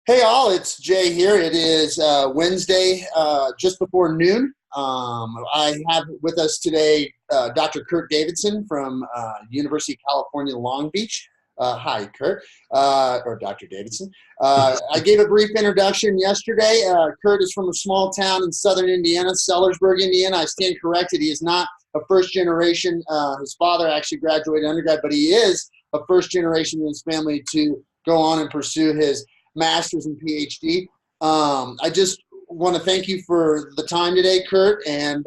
Hey all, it's Jay here. It is Wednesday, just before noon. I have with us today Dr. Curt Davidson from University of California, Long Beach. Hi, Curt, or Dr. Davidson. I gave a brief introduction yesterday. Curt is from a small town in southern Indiana, Sellersburg, Indiana. I stand corrected. He is not a first generation. His father actually graduated undergrad, but he is a first generation in his family to go on and pursue his master's and PhD. I just want to thank you for the time today, Curt. And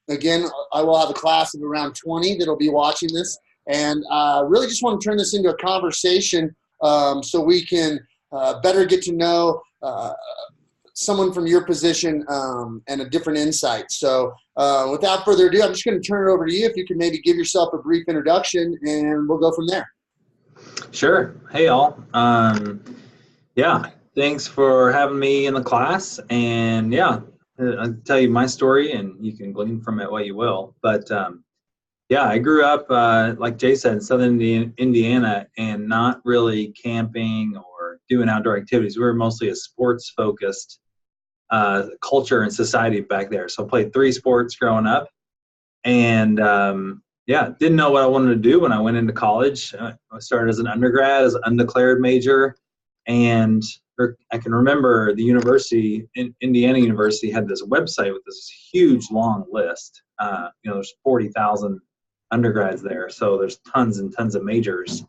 again, I will have a class of around 20 that'll be watching this. And really just want to turn this into a conversation so we can better get to know someone from your position and a different insight. So without further ado, I'm just going to turn it over to you. If you can maybe give yourself a brief introduction and we'll go from there. Sure. Hey, all. Yeah, thanks for having me in the class. And yeah, I'll tell you my story and you can glean from it what you will. But yeah, I grew up, like Jay said, in southern Indiana and not really camping or doing outdoor activities. We were mostly a sports-focused culture and society back there. So I played 3 sports growing up. And yeah, didn't know what I wanted to do when I went into college. I started as an undergrad, as an undeclared major. And I can remember the university, Indiana University, had this website with this huge long list. There's 40,000 undergrads there, so there's tons and tons of majors.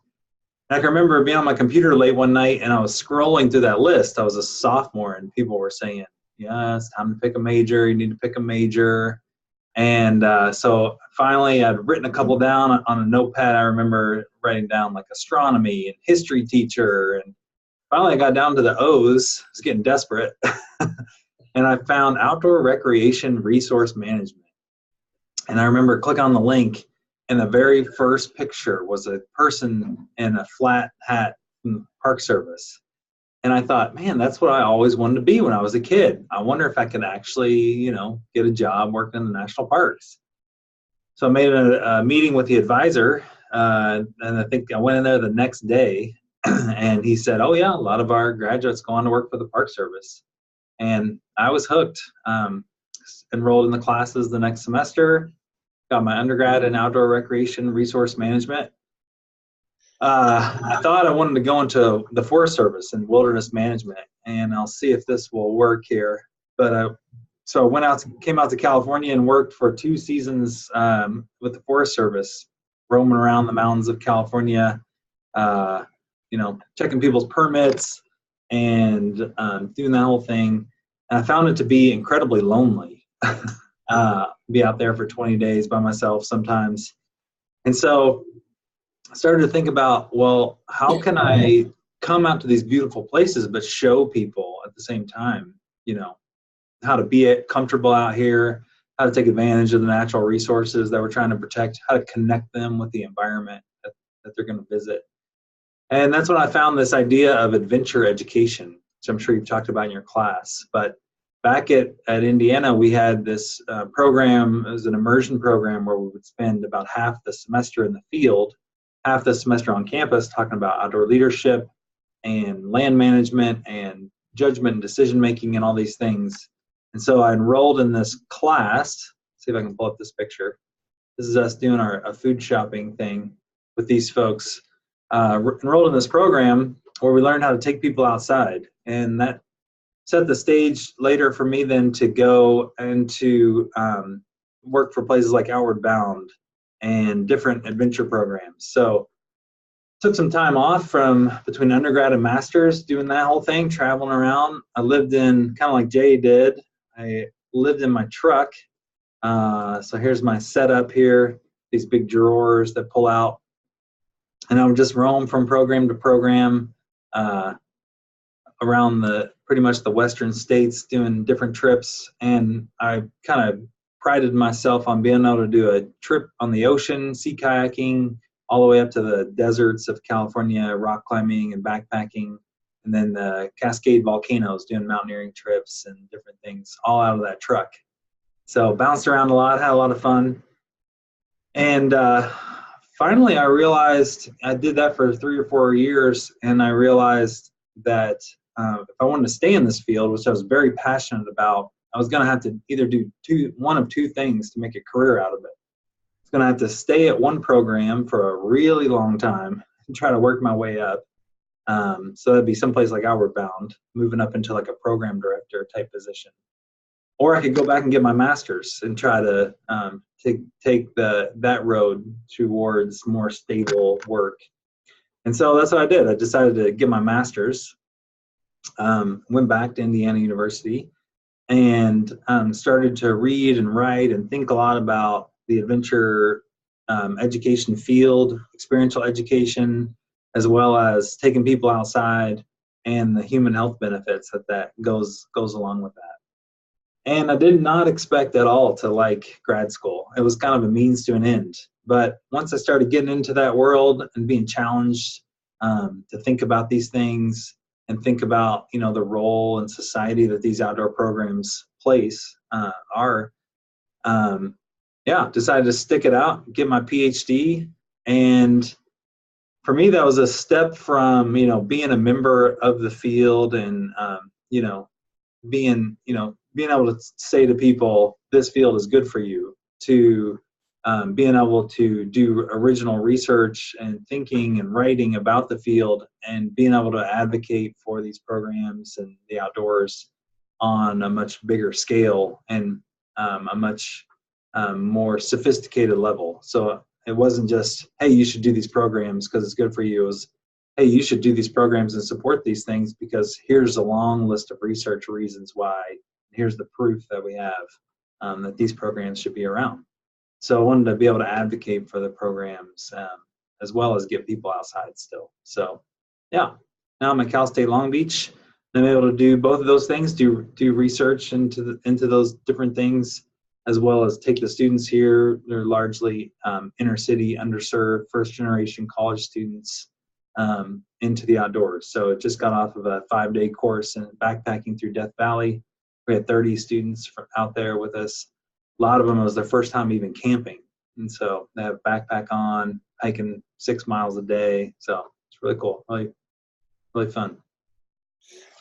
And I can remember being on my computer late one night, and I was scrolling through that list. I was a sophomore, and people were saying, "Yeah, it's time to pick a major. You need to pick a major." And so finally, I'd written a couple down on a notepad. I remember writing down like astronomy and history teacher, and finally, I got down to the O's. I was getting desperate. And I found outdoor recreation resource management. And I remember clicking on the link, and the very first picture was a person in a flat hat from the Park Service. And I thought, man, that's what I always wanted to be when I was a kid. I wonder if I could actually, get a job working in the national parks. So I made a meeting with the advisor, and I think I went in there the next day. And he said, "Oh yeah, a lot of our graduates go on to work for the Park Service." And I was hooked. Enrolled in the classes the next semester, got my undergrad in outdoor recreation resource management. I thought I wanted to go into the Forest Service and wilderness management, and I'll see if this will work here. But so I came out to California and worked for 2 seasons with the Forest Service, roaming around the mountains of California, checking people's permits and doing that whole thing. And I found it to be incredibly lonely. Be out there for 20 days by myself sometimes. And so I started to think about, well, how can I come out to these beautiful places but show people at the same time, how to be comfortable out here, how to take advantage of the natural resources that we're trying to protect, how to connect them with the environment that they're going to visit. And that's when I found this idea of adventure education, which I'm sure you've talked about in your class. But back at Indiana, we had this program. It was an immersion program where we would spend about half the semester in the field, half the semester on campus talking about outdoor leadership and land management and judgment and decision making and all these things. And so I enrolled in this class. See if I can pull up this picture. This is us doing a food shopping thing with these folks. Enrolled in this program where we learned how to take people outside, and that set the stage later for me then to go and to work for places like Outward Bound and different adventure programs. So took some time off from between undergrad and master's doing that whole thing, traveling around. I lived in, kind of like Jay did, I lived in my truck. So here's my setup here, these big drawers that pull out. And I would just roam from program to program around pretty much the western states doing different trips. And I kind of prided myself on being able to do a trip on the ocean, sea kayaking, all the way up to the deserts of California, rock climbing and backpacking, and then the Cascade volcanoes, doing mountaineering trips and different things, all out of that truck. So bounced around a lot, had a lot of fun. And finally, I realized I did that for 3 or 4 years, and I realized that if I wanted to stay in this field, which I was very passionate about, I was going to have to either do one of two things to make a career out of it. I was going to have to stay at one program for a really long time and try to work my way up. So that'd be someplace like Outward Bound, moving up into like a program director type position. Or I could go back and get my master's and try to take that road towards more stable work. And so that's what I did. I decided to get my master's, went back to Indiana University, and started to read and write and think a lot about the adventure education field, experiential education, as well as taking people outside and the human health benefits that goes along with that. And I did not expect at all to like grad school. It was kind of a means to an end. But once I started getting into that world and being challenged to think about these things and think about, the role in society that these outdoor programs decided to stick it out, get my PhD. And for me, that was a step from, being a member of the field and, being able to say to people, this field is good for you, to being able to do original research and thinking and writing about the field and being able to advocate for these programs and the outdoors on a much bigger scale and a much more sophisticated level. So it wasn't just, hey, you should do these programs because it's good for you. It was, hey, you should do these programs and support these things because here's a long list of research reasons why. Here's the proof that we have that these programs should be around. So I wanted to be able to advocate for the programs as well as get people outside still. So yeah, now I'm at Cal State Long Beach. I'm able to do both of those things, do research into those different things, as well as take the students here. They're largely inner city, underserved, first generation college students into the outdoors. So it just got off of a 5-day course in backpacking through Death Valley. We had 30 students out there with us. A lot of them, it was their first time even camping. And so they have a backpack on, hiking 6 miles a day. So it's really cool, really, really fun.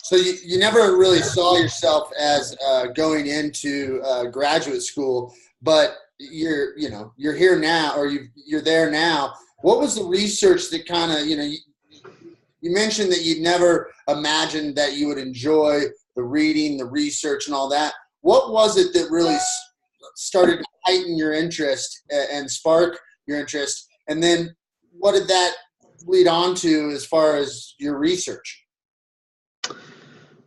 So you never really saw yourself as going into graduate school, but you're here now, or you're there now. What was the research that kind of, you mentioned that you'd never imagined that you would enjoy the reading, the research, and all that. What was it that really started to heighten your interest and spark your interest? And then what did that lead on to as far as your research?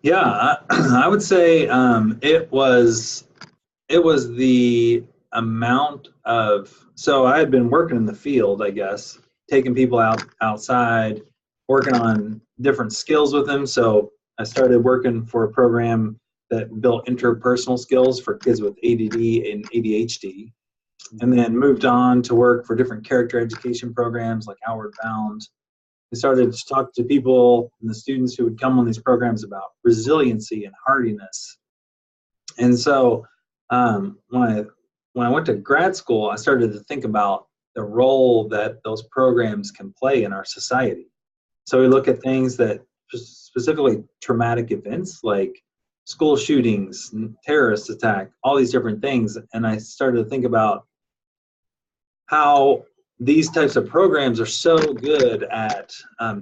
Yeah, I would say it was the amount of, so I had been working in the field, I guess, taking people outside, working on different skills with them. So I started working for a program that built interpersonal skills for kids with ADD and ADHD, and then moved on to work for different character education programs like Outward Bound. I started to talk to people and the students who would come on these programs about resiliency and hardiness. And so when I went to grad school, I started to think about the role that those programs can play in our society. So we look at things that specifically traumatic events like school shootings, terrorist attack, all these different things. And I started to think about how these types of programs are so good at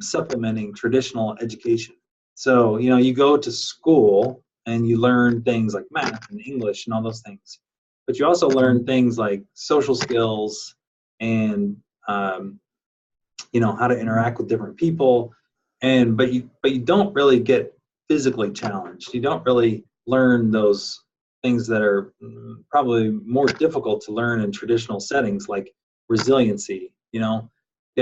supplementing traditional education. So, you go to school and you learn things like math and English and all those things, but you also learn things like social skills and, how to interact with different people. But you don't really get physically challenged. You don't really learn those things that are probably more difficult to learn in traditional settings, like resiliency. The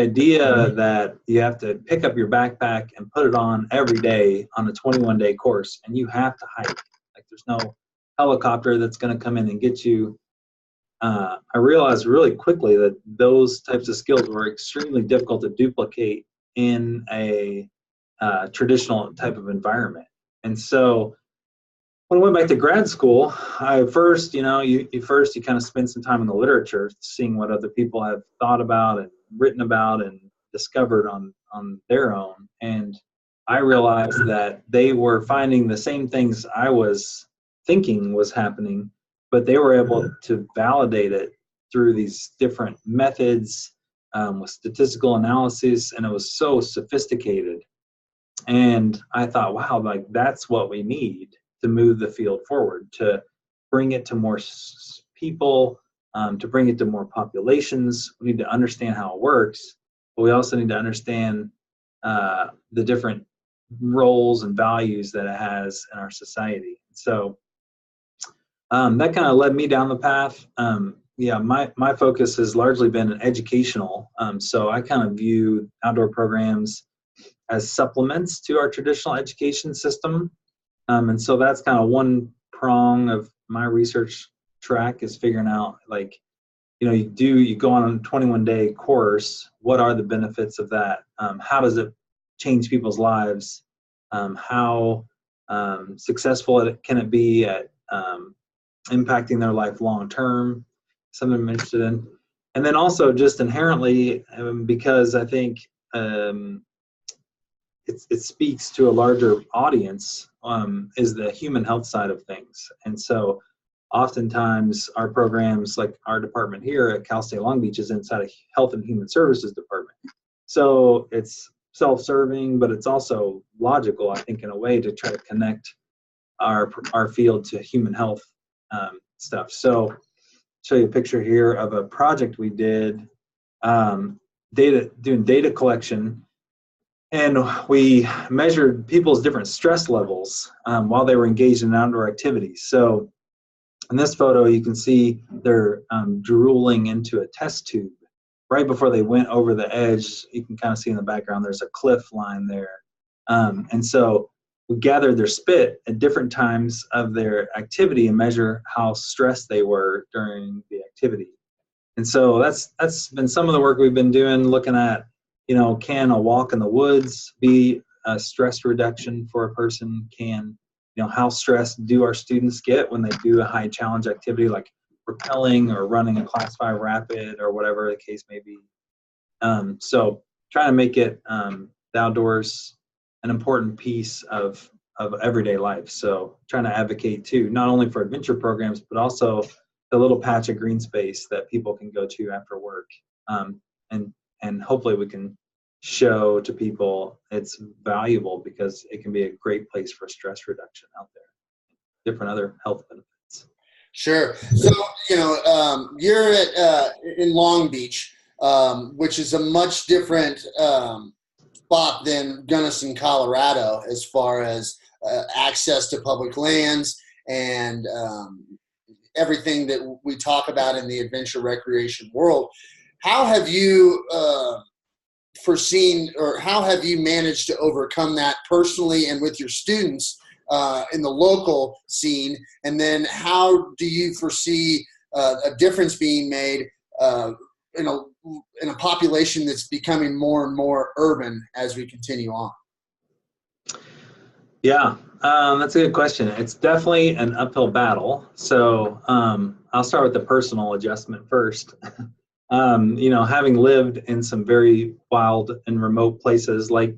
idea that you have to pick up your backpack and put it on every day on a 21-day course, and you have to hike. Like there's no helicopter that's going to come in and get you. I realized really quickly that those types of skills were extremely difficult to duplicate in a traditional type of environment. And so when I went back to grad school, I first, you kind of spend some time in the literature, seeing what other people have thought about and written about and discovered on their own. And I realized that they were finding the same things I was thinking was happening, but they were able to validate it through these different methods with statistical analysis, and it was so sophisticated. And I thought, wow, like that's what we need to move the field forward, to bring it to more people, to bring it to more populations. We need to understand how it works, but we also need to understand the different roles and values that it has in our society. So that kind of led me down the path. Yeah, my focus has largely been educational. So I kind of view outdoor programs as supplements to our traditional education system. And so that's kind of one prong of my research track, is figuring out, like, you go on a 21-day course. What are the benefits of that? How does it change people's lives? How successful can it be at impacting their life long term? Something I'm interested in. And then also just inherently, because I think it speaks to a larger audience, is the human health side of things. And so oftentimes our programs, like our department here at Cal State Long Beach, is inside a health and human services department. So it's self-serving, but it's also logical, I think, in a way, to try to connect our field to human health stuff. So show you a picture here of a project we did, doing data collection. And we measured people's different stress levels while they were engaged in outdoor activities. So in this photo, you can see they're drooling into a test tube. Right before they went over the edge, you can kind of see in the background, there's a cliff line there. And so we gathered their spit at different times of their activity and measure how stressed they were during the activity. And so that's been some of the work we've been doing, looking at, can a walk in the woods be a stress reduction for a person? How stressed do our students get when they do a high challenge activity like rappelling or running a class 5 rapid or whatever the case may be? So trying to make it the outdoors an important piece of everyday life. So trying to advocate too, not only for adventure programs, but also the little patch of green space that people can go to after work. And hopefully we can show to people it's valuable, because it can be a great place for stress reduction out there, different other health benefits. Sure. So, you're in Long Beach, which is a much different spot than Gunnison, Colorado, as far as access to public lands and everything that we talk about in the adventure recreation world. How have you foreseen, or how have you managed to overcome that personally and with your students in the local scene? And then how do you foresee a difference being made in a population that's becoming more and more urban as we continue on? Yeah, that's a good question. It's definitely an uphill battle. So I'll start with the personal adjustment first. Having lived in some very wild and remote places like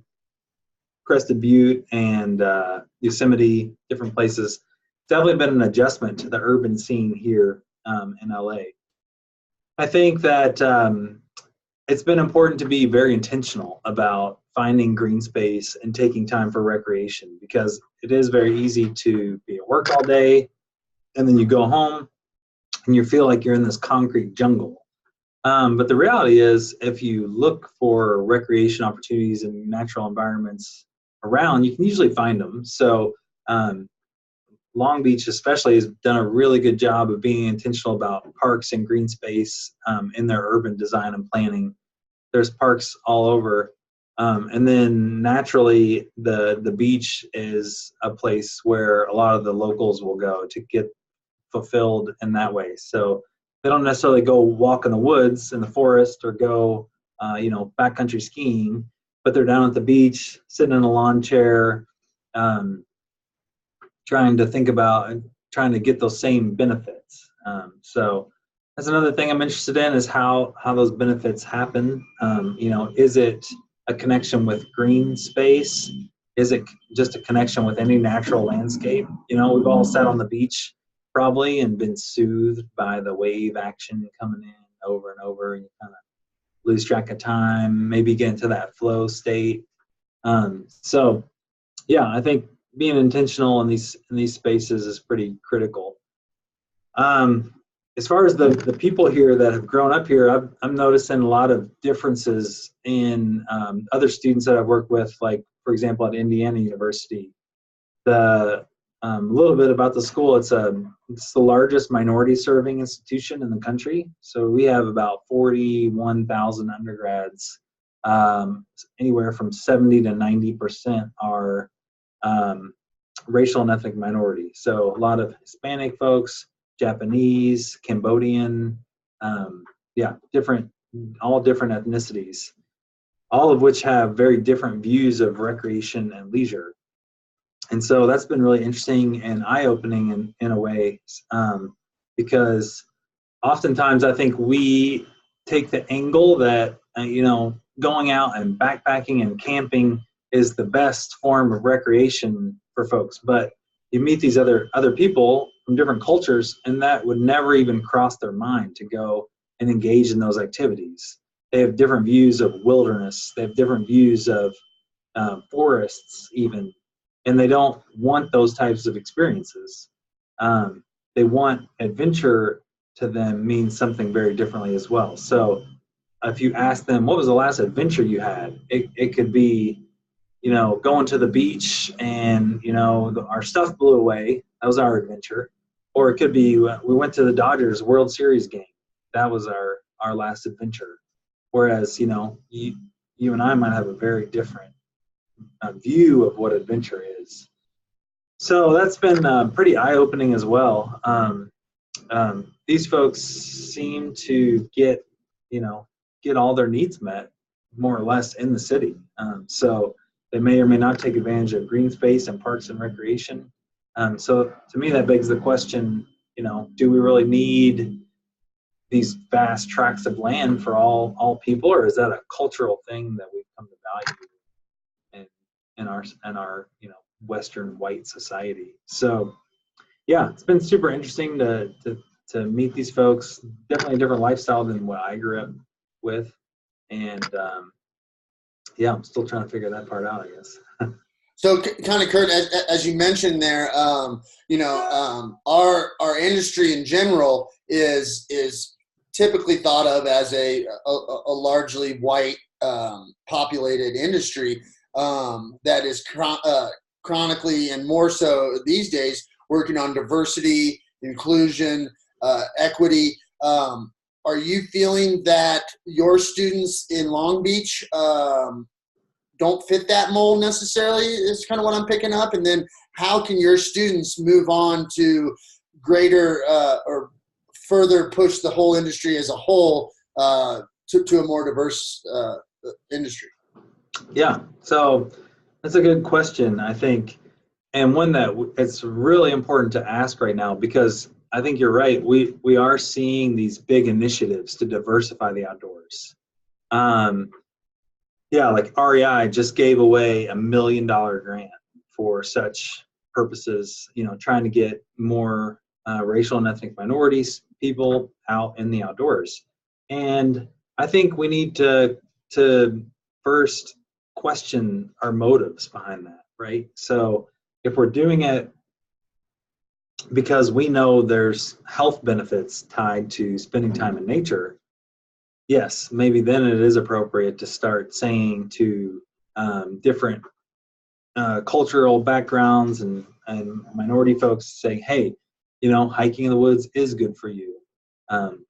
Crested Butte and Yosemite, different places, definitely been an adjustment to the urban scene here in LA. I think that it's been important to be very intentional about finding green space and taking time for recreation, because it is very easy to be at work all day and then you go home and you feel like you're in this concrete jungle. But the reality is, if you look for recreation opportunities in natural environments around, you can usually find them. So Long Beach especially has done a really good job of being intentional about parks and green space in their urban design and planning. There's parks all over. And then naturally, the beach is a place where a lot of the locals will go to get fulfilled in that way. So they don't necessarily go walk in the woods in the forest or go, backcountry skiing, but they're down at the beach, sitting in a lawn chair, trying to get those same benefits. So that's another thing I'm interested in, is how those benefits happen. Is it a connection with green space? is it just a connection with any natural landscape? You know, we've all sat on the beach probably and been soothed by the wave action coming in over and over, and you kind of lose track of time, maybe get into that flow state. So yeah, I think being intentional in these spaces is pretty critical. As far as the people here that have grown up here, I'm noticing a lot of differences in other students that I've worked with, like, for example, at Indiana University. A little bit about the school, it's the largest minority serving institution in the country. So we have about 41,000 undergrads. Anywhere from 70 to 90% are racial and ethnic minority. So a lot of Hispanic folks, Japanese, Cambodian, all different ethnicities, all of which have very different views of recreation and leisure. And so that's been really interesting and eye-opening in a way, because oftentimes I think we take the angle that, going out and backpacking and camping is the best form of recreation for folks. But you meet these other people from different cultures, and that would never even cross their mind to go and engage in those activities. They have different views of wilderness. They have different views of forests even, and they don't want those types of experiences. They want adventure to them means something very differently as well. So if you ask them, what was the last adventure you had? It could be, going to the beach and, our stuff blew away. That was our adventure. Or it could be, we went to the Dodgers World Series game. That was our last adventure. Whereas, you and I might have a very different view of what adventure is. So that's been pretty eye-opening as well. These folks seem to get all their needs met more or less in the city. So they may or may not take advantage of green space and parks and recreation. So to me, that begs the question, do we really need these vast tracts of land for all people, or is that a cultural thing that we've come to value in our Western white society? So yeah, it's been super interesting to meet these folks. Definitely a different lifestyle than what I grew up with, and I'm still trying to figure that part out, I guess. So kind of, Curt, as you mentioned there, our industry in general is typically thought of as a largely white populated industry that is chronically and more so these days working on diversity, inclusion, equity. Are you feeling that your students in Long Beach don't fit that mold necessarily, is kind of what I'm picking up? And then how can your students move on to greater or further push the whole industry as a whole to a more diverse industry? Yeah, so that's a good question, I think, and one that it's really important to ask right now, because I think you're right. We are seeing these big initiatives to diversify the outdoors. Like REI just gave away $1 million grant for such purposes, trying to get more racial and ethnic minorities, people out in the outdoors. And I think we need to first question our motives behind that, right? So if we're doing it because we know there's health benefits tied to spending time in nature, yes, maybe then it is appropriate to start saying to different cultural backgrounds and minority folks, saying, hey, hiking in the woods is good for you,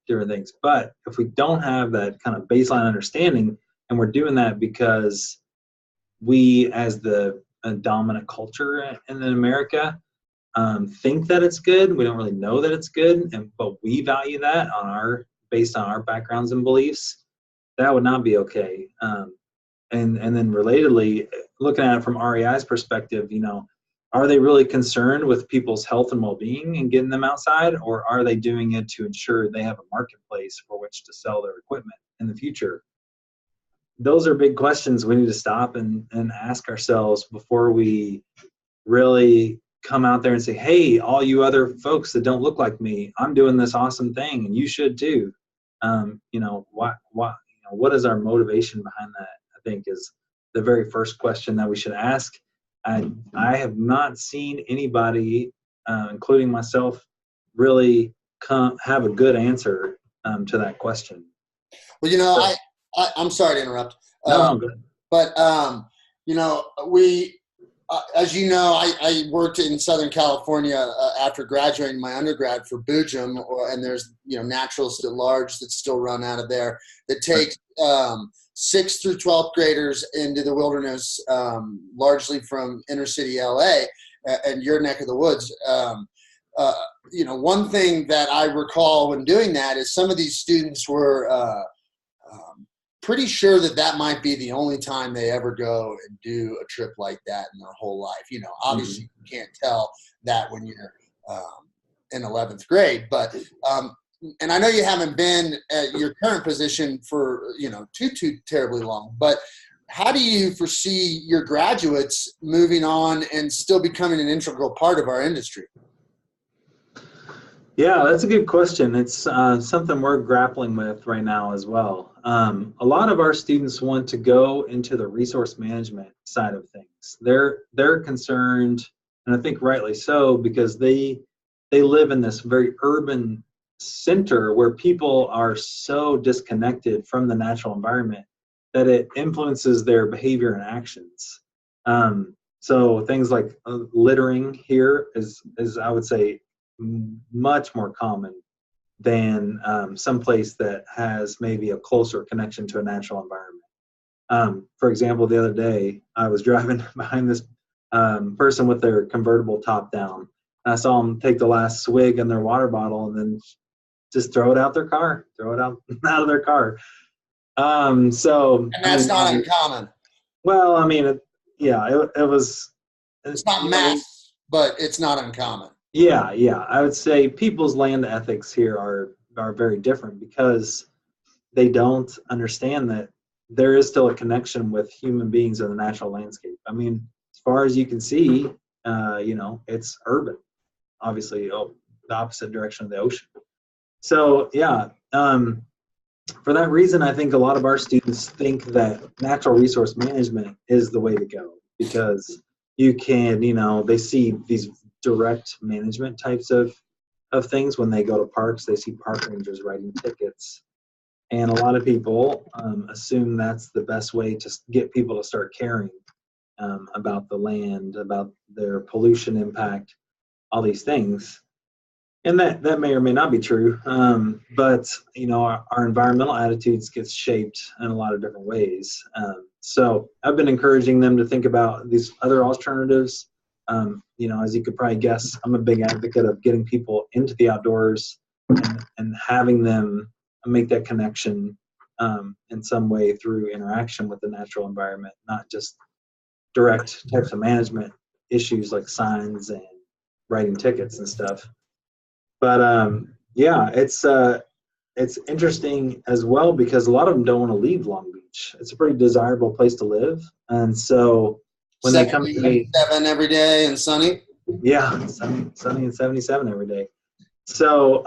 different things. But if we don't have that kind of baseline understanding, and we're doing that because we, as the dominant culture in America, think that it's good. We don't really know that it's good, but we value that based on our backgrounds and beliefs. That would not be okay. And then relatedly, looking at it from REI's perspective, are they really concerned with people's health and well-being and getting them outside, or are they doing it to ensure they have a marketplace for which to sell their equipment in the future? those are big questions we need to stop and ask ourselves before we really come out there and say, hey, all you other folks that don't look like me, I'm doing this awesome thing and you should too. What is our motivation behind that? I think is the very first question that we should ask. I have not seen anybody, including myself, really have a good answer to that question. Well, I'm sorry to interrupt. No, good. But, as you know, I worked in Southern California after graduating my undergrad for Boojum, and there's, Naturals at Large that still run out of there that takes 6th through 12th graders into the wilderness, largely from inner city LA and your neck of the woods. One thing that I recall when doing that is some of these students were pretty sure that might be the only time they ever go and do a trip like that in their whole life. Obviously you can't tell that when you're in 11th grade, but and I know you haven't been at your current position for, too terribly long, but how do you foresee your graduates moving on and still becoming an integral part of our industry? Yeah, that's a good question. It's something we're grappling with right now as well. A lot of our students want to go into the resource management side of things. They're concerned, and I think rightly so, because they live in this very urban center where people are so disconnected from the natural environment that it influences their behavior and actions. So things like littering here is I would say much more common than some place that has maybe a closer connection to a natural environment. For example, the other day I was driving behind this person with their convertible top down. And I saw them take the last swig in their water bottle and then just throw it out of their car. And that's not uncommon. Well, I mean, it was. It's not mass, but it's not uncommon. Yeah. I would say people's land ethics here are very different because they don't understand that there is still a connection with human beings in the natural landscape. I mean, as far as you can see, it's urban, obviously, the opposite direction of the ocean. So, for that reason, I think a lot of our students think that natural resource management is the way to go because you can, they see these direct management types of things when they go to parks. They see park rangers writing tickets. And a lot of people assume that's the best way to get people to start caring about the land, about their pollution impact, all these things. And that may or may not be true, but our environmental attitudes get shaped in a lot of different ways. So I've been encouraging them to think about these other alternatives. As you could probably guess, I'm a big advocate of getting people into the outdoors and having them make that connection in some way through interaction with the natural environment, not just direct types of management issues like signs and writing tickets and stuff. But it's interesting as well because a lot of them don't want to leave Long Beach. It's a pretty desirable place to live, and so when they come to me, 77 every day and sunny. Yeah, sunny and 77 every day. So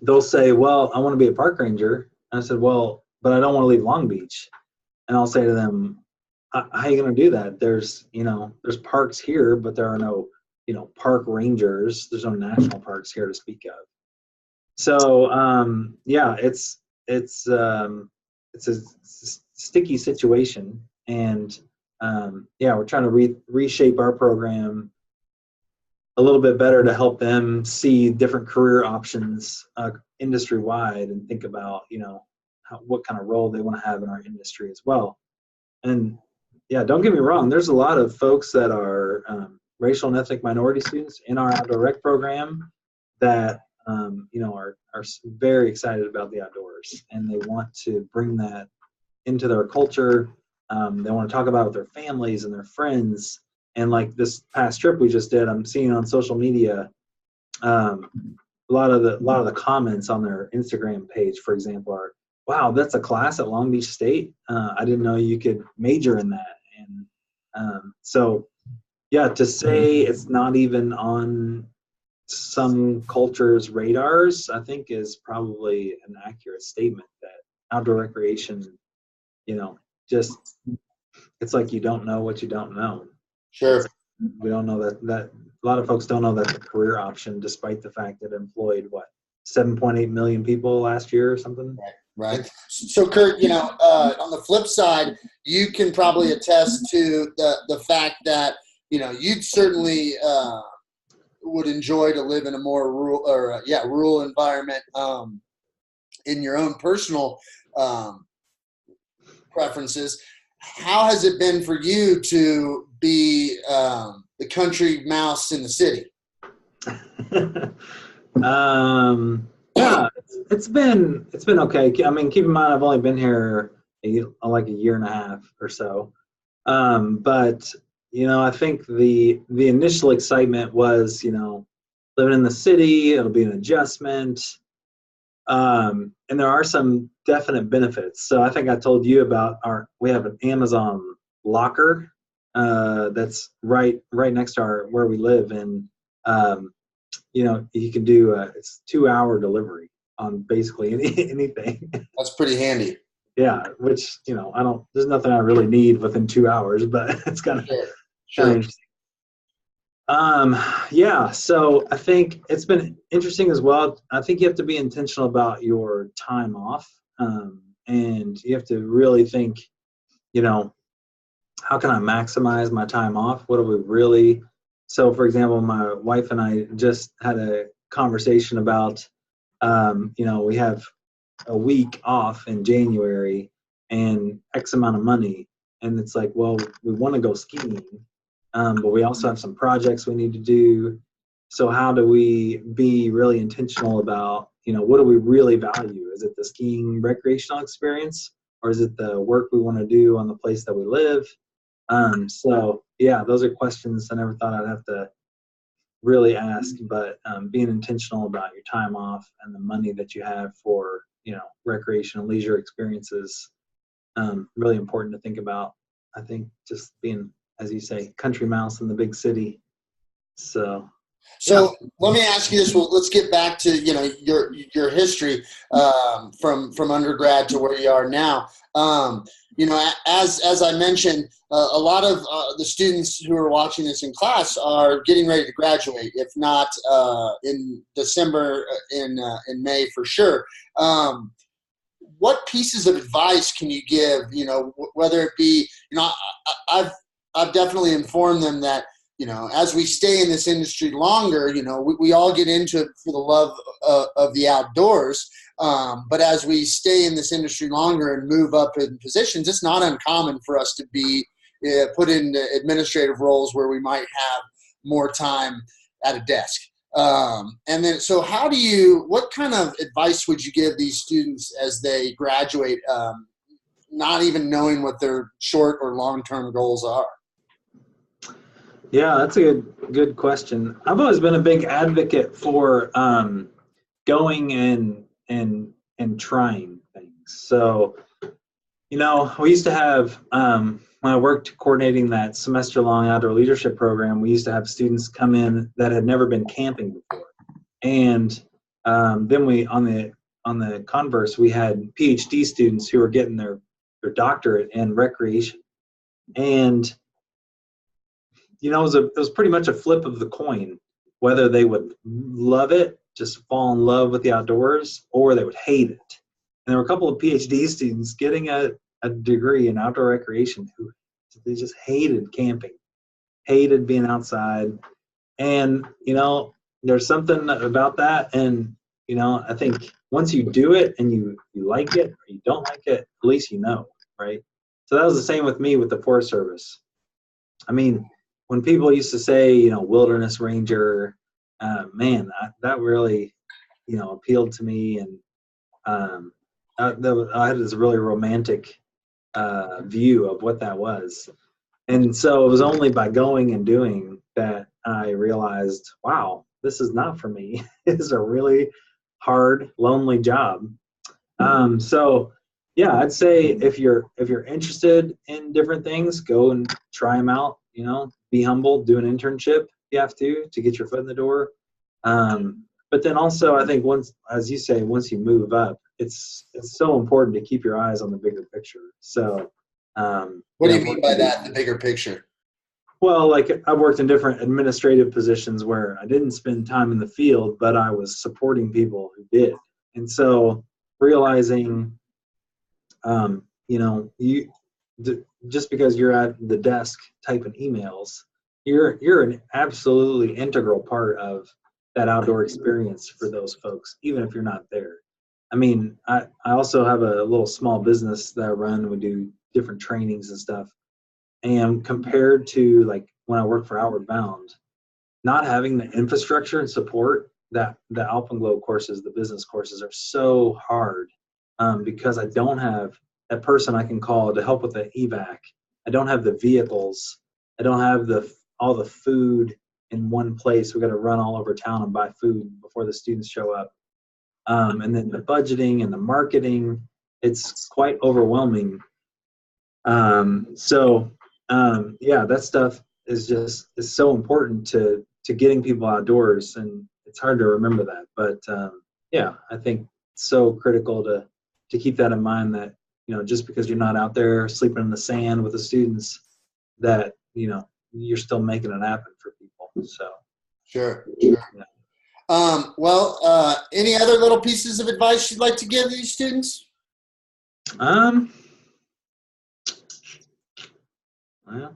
they'll say, "Well, I want to be a park ranger." And I said, "Well, but I don't want to leave Long Beach." And I'll say to them, "How are you going to do that? There's parks here, but there are no." Park rangers. There's no national parks here to speak of. So it's a sticky situation, and we're trying to reshape our program a little bit better to help them see different career options industry wide and think about what kind of role they want to have in our industry as well. And don't get me wrong, there's a lot of folks that are racial and ethnic minority students in our outdoor rec program that are very excited about the outdoors, and they want to bring that into their culture. They want to talk about it with their families and their friends. And like this past trip we just did, I'm seeing on social media a lot of the comments on their Instagram page, for example, are, wow, that's a class at Long Beach State. I didn't know you could major in that. And so, yeah, to say it's not even on some cultures' radars, I think is probably an accurate statement. That outdoor recreation, just it's like you don't know what you don't know. Sure. We don't know that a lot of folks don't know that's a career option, despite the fact that it employed 7.8 million people last year or something. Right. So Curt, on the flip side, you can probably attest to the fact that, you'd certainly would enjoy to live in a more rural environment in your own personal preferences. How has it been for you to be the country mouse in the city? Yeah, it's been okay. I mean, keep in mind I've only been here like a year and a half or so. But I think the initial excitement was, living in the city, it'll be an adjustment. And there are some definite benefits. So I think I told you about we have an Amazon locker that's right next to where we live, and you can do it's 2-hour delivery on basically anything. That's pretty handy. Yeah, which there's nothing I really need within 2 hours, but it's kind of interesting. Yeah, so I think it's been interesting as well. I think you have to be intentional about your time off, and you have to really think, how can I maximize my time off? What do we really? So, for example, my wife and I just had a conversation about, we have a week off in January and X amount of money, and it's like, well, we want to go skiing. But we also have some projects we need to do. So how do we be really intentional about, what do we really value? Is it the skiing recreational experience, or is it the work we want to do on the place that we live? So yeah, those are questions I never thought I'd have to really ask, but being intentional about your time off and the money that you have for, recreation and leisure experiences, really important to think about. I think just being, as you say, country mouse in the big city. So let me ask you this. Well, let's get back to your history from undergrad to where you are now. As I mentioned, a lot of the students who are watching this in class are getting ready to graduate, if not in December, in May for sure. What pieces of advice can you give? Whether it be, I've definitely informed them that, as we stay in this industry longer, we all get into it for the love of the outdoors. But as we stay in this industry longer and move up in positions, it's not uncommon for us to be put in administrative roles where we might have more time at a desk. And then, so what kind of advice would you give these students as they graduate, not even knowing what their short or long-term goals are? Yeah, that's a good question. I've always been a big advocate for going and trying things. So, we used to have, when I worked coordinating that semester-long outdoor leadership program, we used to have students come in that had never been camping before. And then we, on the converse, we had PhD students who were getting their doctorate in recreation. And it was pretty much a flip of the coin, whether they would love it, just fall in love with the outdoors, or they would hate it. And there were a couple of PhD students getting a degree in outdoor recreation who they just hated camping, hated being outside. And, there's something about that. And, I think once you do it and you like it or you don't like it, at least right? So that was the same with me with the Forest Service. I mean, when people used to say, wilderness ranger, that really, appealed to me. And I had this really romantic view of what that was. And so it was only by going and doing that I realized, wow, this is not for me. It's a really hard, lonely job. So yeah, I'd say if you're interested in different things, go and try them out. You know, be humble, do an internship if you have to get your foot in the door. But then also, I think once, as you say, once you move up, it's so important to keep your eyes on the bigger picture. So, What do you mean by that? The bigger picture? Well, like I've worked in different administrative positions where I didn't spend time in the field, but I was supporting people who did. And so realizing, you know, just because you're at the desk typing emails, you're an absolutely integral part of that outdoor experience for those folks, even if you're not there. I mean, I also have a little small business that I run. We do different trainings and stuff. And compared to like when I worked for Outward Bound, not having the infrastructure and support that the Alpenglow courses, the business courses, are so hard, because I don't have that person I can call to help with the evac. I don't have the vehicles. I don't have all the food in one place. We got to run all over town and buy food before the students show up. And then the budgeting and the marketing, it's quite overwhelming. Yeah, that stuff is so important to getting people outdoors, and it's hard to remember that. But yeah, I think it's so critical to keep that in mind, that, you know, just because you're not out there sleeping in the sand with the students, that, you know, you're still making it happen for people. So Sure. Yeah. Any other little pieces of advice you'd like to give these students? Well, I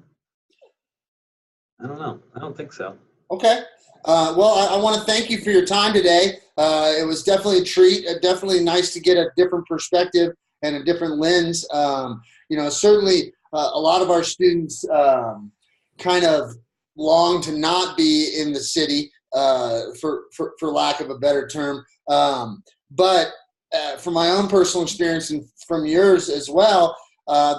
don't know. I don't think so. Okay. I want to thank you for your time today. It was definitely a treat. Definitely nice to get a different perspective and a different lens. You know, certainly a lot of our students kind of long to not be in the city, for lack of a better term. But from my own personal experience and from yours as well,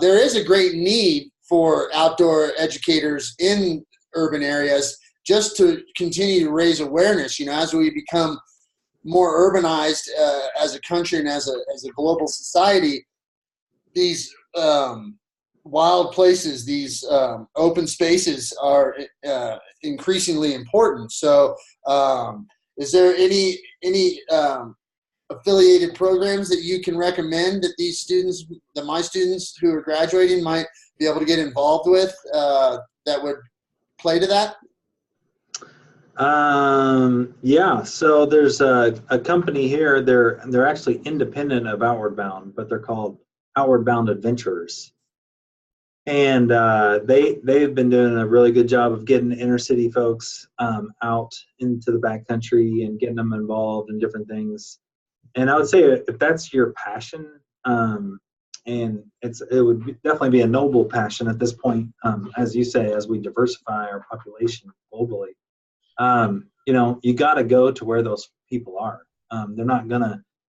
there is a great need for outdoor educators in urban areas, just to continue to raise awareness. You know, as we become more urbanized as a country and as a global society, these wild places, these open spaces are increasingly important. So, is there any affiliated programs that you can recommend that these students, that my students who are graduating might be able to get involved with, that would play to that? Yeah, so there's a company here. They're actually independent of Outward Bound, but they're called Outward Bound Adventurers. And they've been doing a really good job of getting inner city folks out into the backcountry and getting them involved in different things. And I would say if that's your passion, and it would definitely be a noble passion at this point, as you say, as we diversify our population globally. You know, you got to go to where those people are. They're not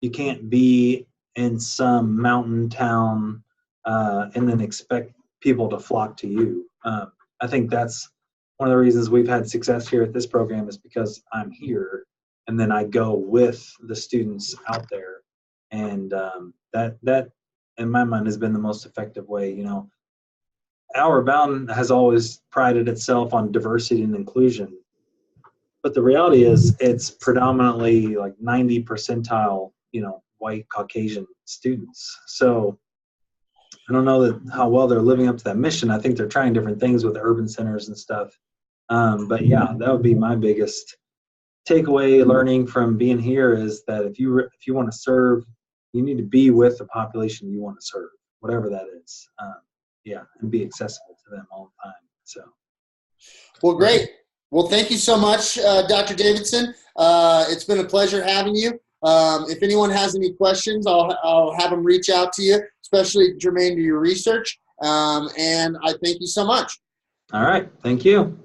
you can't be in some mountain town and then expect people to flock to you. I think that's one of the reasons we've had success here at this program, is because I'm here and then I go with the students out there. And that in my mind has been the most effective way. You know, Outward Bound has always prided itself on diversity and inclusion. But the reality is it's predominantly like 90 percentile, you know, white Caucasian students. So I don't know how well they're living up to that mission. I think they're trying different things with urban centers and stuff. But yeah, that would be my biggest takeaway learning from being here, is that if you want to serve, you need to be with the population you want to serve, whatever that is. Yeah, and be accessible to them all the time. So. Well, great. Well, thank you so much, Dr. Davidson. It's been a pleasure having you. If anyone has any questions, I'll have them reach out to you, especially germane to your research. And I thank you so much. All right. Thank you.